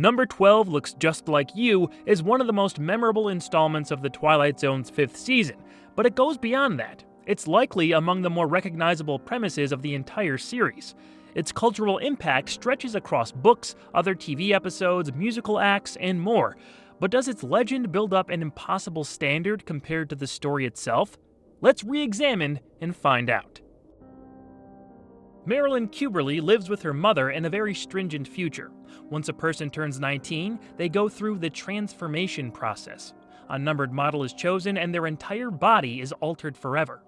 Number 12 Looks Just Like You is one of the most memorable installments of the Twilight Zone's 5th season, but it goes beyond that. It's likely among the more recognizable premises of the entire series. Its cultural impact stretches across books, other TV episodes, musical acts, and more. But does its legend build up an impossible standard compared to the story itself? Let's re-examine and find out. Marilyn Kuberly lives with her mother in a very stringent future. Once a person turns 19, they go through the transformation process. A numbered model is chosen and their entire body is altered forever.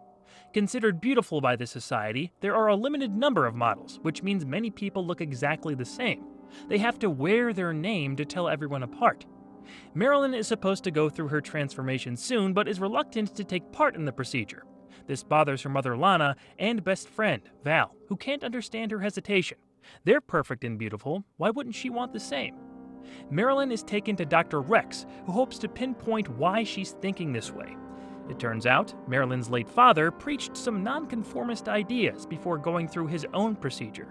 Considered beautiful by the society, there are a limited number of models, which means many people look exactly the same. They have to wear their name to tell everyone apart. Marilyn is supposed to go through her transformation soon, but is reluctant to take part in the procedure. This bothers her mother Lana and best friend, Val, who can't understand her hesitation. They're perfect and beautiful, why wouldn't she want the same? Marilyn is taken to Dr. Rex, who hopes to pinpoint why she's thinking this way. It turns out, Marilyn's late father preached some nonconformist ideas before going through his own procedure.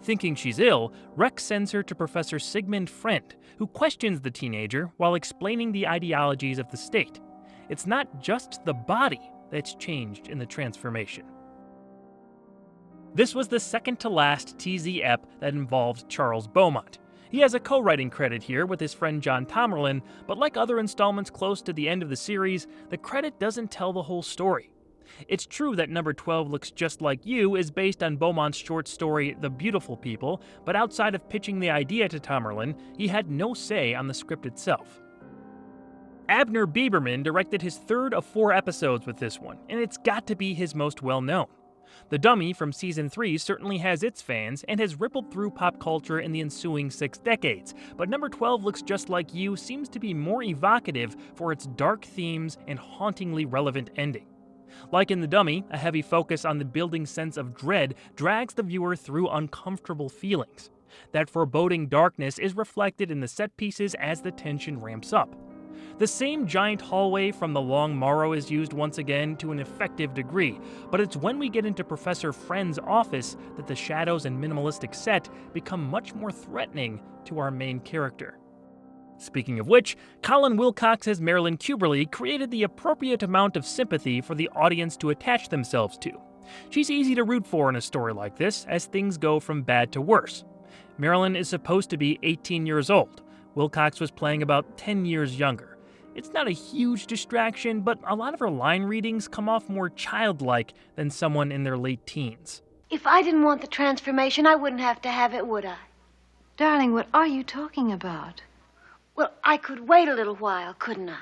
Thinking she's ill, Rex sends her to Professor Sigmund Friend, who questions the teenager while explaining the ideologies of the state. It's not just the body that's changed in the transformation. This was the second to last TZ ep that involved Charles Beaumont. He has a co-writing credit here with his friend John Tomerlin, but like other installments close to the end of the series, the credit doesn't tell the whole story. It's true that number 12 Looks Just Like You is based on Beaumont's short story The Beautiful People, but outside of pitching the idea to Tomerlin, he had no say on the script itself. Abner Bieberman directed his third of 4 episodes with this one, and it's got to be his most well-known. The Dummy from Season 3 certainly has its fans and has rippled through pop culture in the ensuing 6 decades, but number 12 Looks Just Like You seems to be more evocative for its dark themes and hauntingly relevant ending. Like in The Dummy, a heavy focus on the building sense of dread drags the viewer through uncomfortable feelings. That foreboding darkness is reflected in the set pieces as the tension ramps up. The same giant hallway from The Long Morrow is used once again to an effective degree, but it's when we get into Professor Friend's office that the shadows and minimalistic set become much more threatening to our main character. Speaking of which, Colin Wilcox as Marilyn Kuberly created the appropriate amount of sympathy for the audience to attach themselves to. She's easy to root for in a story like this, as things go from bad to worse. Marilyn is supposed to be 18 years old. Wilcox was playing about 10 years younger. It's not a huge distraction, but a lot of her line readings come off more childlike than someone in their late teens. If I didn't want the transformation, I wouldn't have to have it, would I? Darling, what are you talking about? Well, I could wait a little while, couldn't I?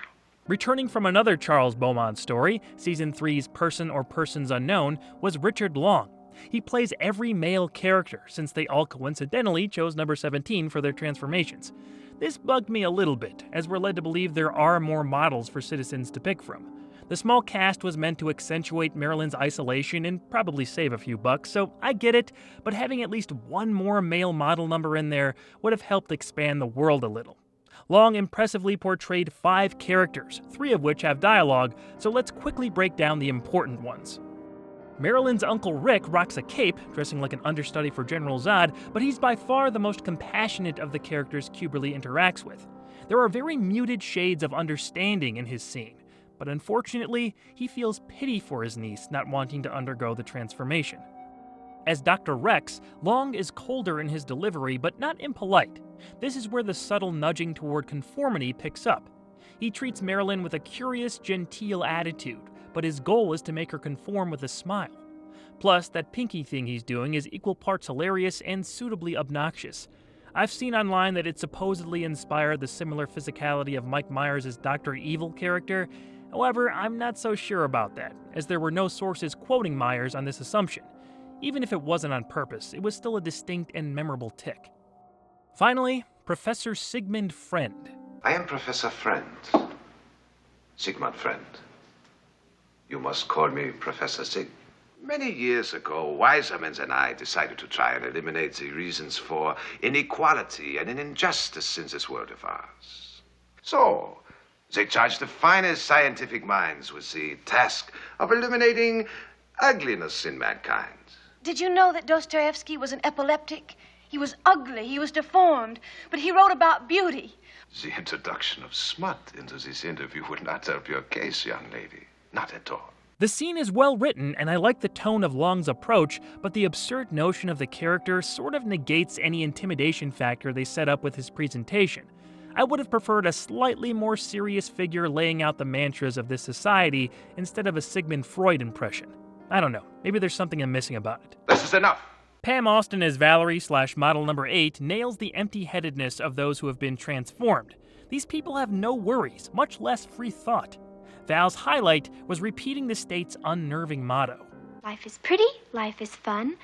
Returning from another Charles Beaumont story, Season 3's Person or Persons Unknown, was Richard Long. He plays every male character, since they all coincidentally chose number 17 for their transformations. This bugged me a little bit, as we're led to believe there are more models for citizens to pick from. The small cast was meant to accentuate Marilyn's isolation and probably save a few bucks, so I get it, but having at least one more male model number in there would have helped expand the world a little. Long impressively portrayed 5 characters, 3 of which have dialogue, so let's quickly break down the important ones. Marilyn's Uncle Rick rocks a cape, dressing like an understudy for General Zod, but he's by far the most compassionate of the characters Kuberly interacts with. There are very muted shades of understanding in his scene, but unfortunately, he feels pity for his niece not wanting to undergo the transformation. As Dr. Rex, Long is colder in his delivery, but not impolite. This is where the subtle nudging toward conformity picks up. He treats Marilyn with a curious, genteel attitude, but his goal is to make her conform with a smile. Plus, that pinky thing he's doing is equal parts hilarious and suitably obnoxious. I've seen online that it supposedly inspired the similar physicality of Mike Myers' Dr. Evil character. However, I'm not so sure about that, as there were no sources quoting Myers on this assumption. Even if it wasn't on purpose, it was still a distinct and memorable tick. Finally, Professor Sigmund Friend. I am Professor Friend. Sigmund Friend. You must call me Professor Sig. Many years ago, Wisermans and I decided to try and eliminate the reasons for inequality and injustice in this world of ours. So, they charged the finest scientific minds with the task of eliminating ugliness in mankind. Did you know that Dostoevsky was an epileptic? He was ugly, he was deformed, but he wrote about beauty. The introduction of smut into this interview would not help your case, young lady. Not at all. The scene is well written, and I like the tone of Long's approach, but the absurd notion of the character sort of negates any intimidation factor they set up with his presentation. I would have preferred a slightly more serious figure laying out the mantras of this society instead of a Sigmund Freud impression. I don't know, maybe there's something I'm missing about it. This is enough. Pam Austin as Valerie/model number 8 nails the empty-headedness of those who have been transformed. These people have no worries, much less free thought. Val's highlight was repeating the state's unnerving motto. Life is pretty, life is fun.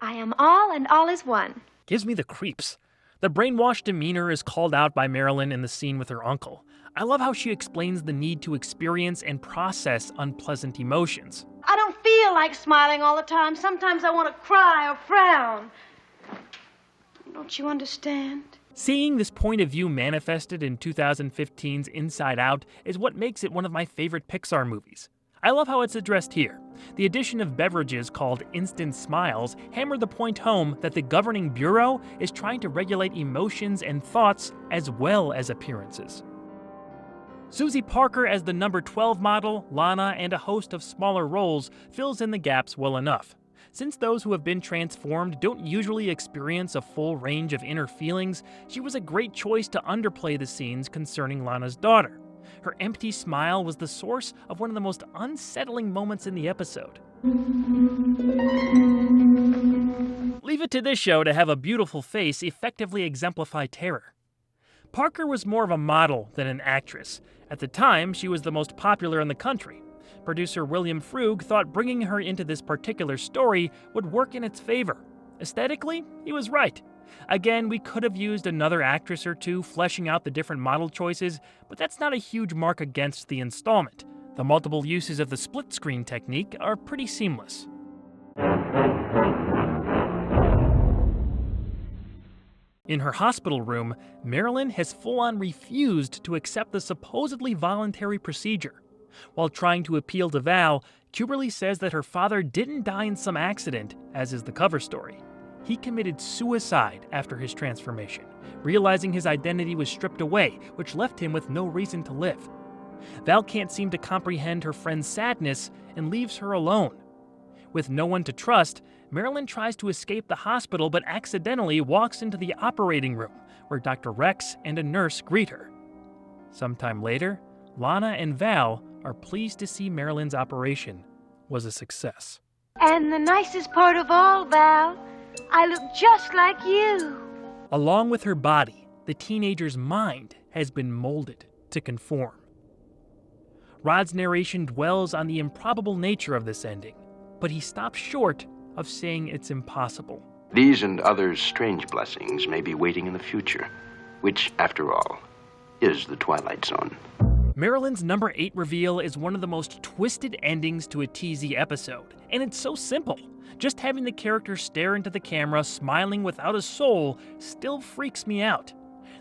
I am all and all is one. Gives me the creeps. The brainwashed demeanor is called out by Marilyn in the scene with her uncle. I love how she explains the need to experience and process unpleasant emotions. I don't feel like smiling all the time. Sometimes I want to cry or frown. Don't you understand? Seeing this point of view manifested in 2015's Inside Out is what makes it one of my favorite Pixar movies. I love how it's addressed here. The addition of beverages called instant smiles hammer the point home that the governing bureau is trying to regulate emotions and thoughts as well as appearances. Susie Parker as the number 12 model, Lana, and a host of smaller roles fills in the gaps well enough. Since those who have been transformed don't usually experience a full range of inner feelings, she was a great choice to underplay the scenes concerning Lana's daughter. Her empty smile was the source of one of the most unsettling moments in the episode. Leave it to this show to have a beautiful face effectively exemplify terror. Parker was more of a model than an actress. At the time, she was the most popular in the country. Producer William Frug thought bringing her into this particular story would work in its favor. Aesthetically, he was right. Again, we could have used another actress or two fleshing out the different model choices, but that's not a huge mark against the installment. The multiple uses of the split screen technique are pretty seamless. In her hospital room, Marilyn has full-on refused to accept the supposedly voluntary procedure. While trying to appeal to Val, Kimberly says that her father didn't die in some accident, as is the cover story. He committed suicide after his transformation, realizing his identity was stripped away, which left him with no reason to live. Val can't seem to comprehend her friend's sadness and leaves her alone. With no one to trust, Marilyn tries to escape the hospital but accidentally walks into the operating room, where Dr. Rex and a nurse greet her. Sometime later, Lana and Val are pleased to see Marilyn's operation was a success. And the nicest part of all, Val, I look just like you. Along with her body, the teenager's mind has been molded to conform. Rod's narration dwells on the improbable nature of this ending, but he stops short of saying it's impossible. These and other strange blessings may be waiting in the future, which, after all, is the Twilight Zone. Marilyn's number 8 reveal is one of the most twisted endings to a TZ episode, and it's so simple. Just having the character stare into the camera, smiling without a soul, still freaks me out.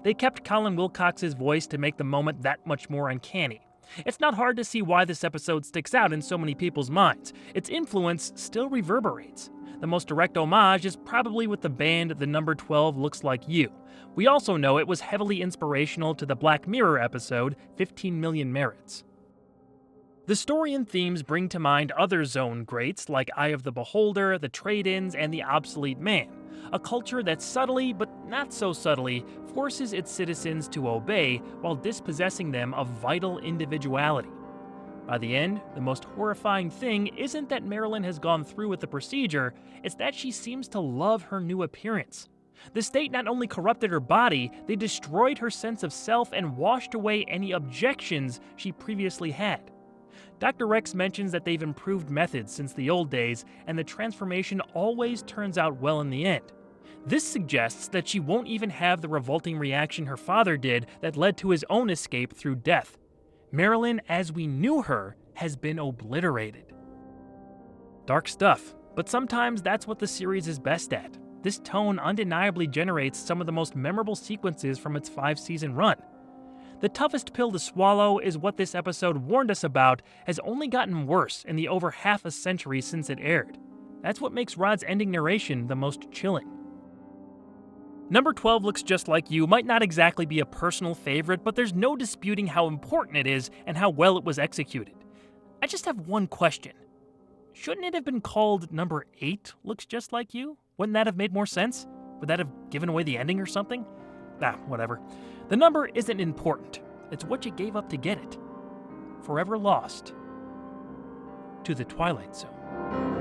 They kept Colin Wilcox's voice to make the moment that much more uncanny. It's not hard to see why this episode sticks out in so many people's minds. Its influence still reverberates. The most direct homage is probably with the band The Number 12 Looks Like You. We also know it was heavily inspirational to the Black Mirror episode 15 Million Merits. The story and themes bring to mind other Zone greats like Eye of the Beholder, The Trade-Ins, and The Obsolete Man, a culture that subtly, but not so subtly, forces its citizens to obey while dispossessing them of vital individuality. By the end, the most horrifying thing isn't that Marilyn has gone through with the procedure, it's that she seems to love her new appearance. The state not only corrupted her body, they destroyed her sense of self and washed away any objections she previously had. Dr. Rex mentions that they've improved methods since the old days, and the transformation always turns out well in the end. This suggests that she won't even have the revolting reaction her father did that led to his own escape through death. Marilyn, as we knew her, has been obliterated. Dark stuff, but sometimes that's what the series is best at. This tone undeniably generates some of the most memorable sequences from its 5-season run. The toughest pill to swallow is what this episode warned us about has only gotten worse in the over half a century since it aired. That's what makes Rod's ending narration the most chilling. Number 12 Looks Just Like You might not exactly be a personal favorite, but there's no disputing how important it is and how well it was executed. I just have one question. Shouldn't it have been called Number 8 Looks Just Like You? Wouldn't that have made more sense? Would that have given away the ending or something? Whatever. The number isn't important. It's what you gave up to get it. Forever lost to the Twilight Zone.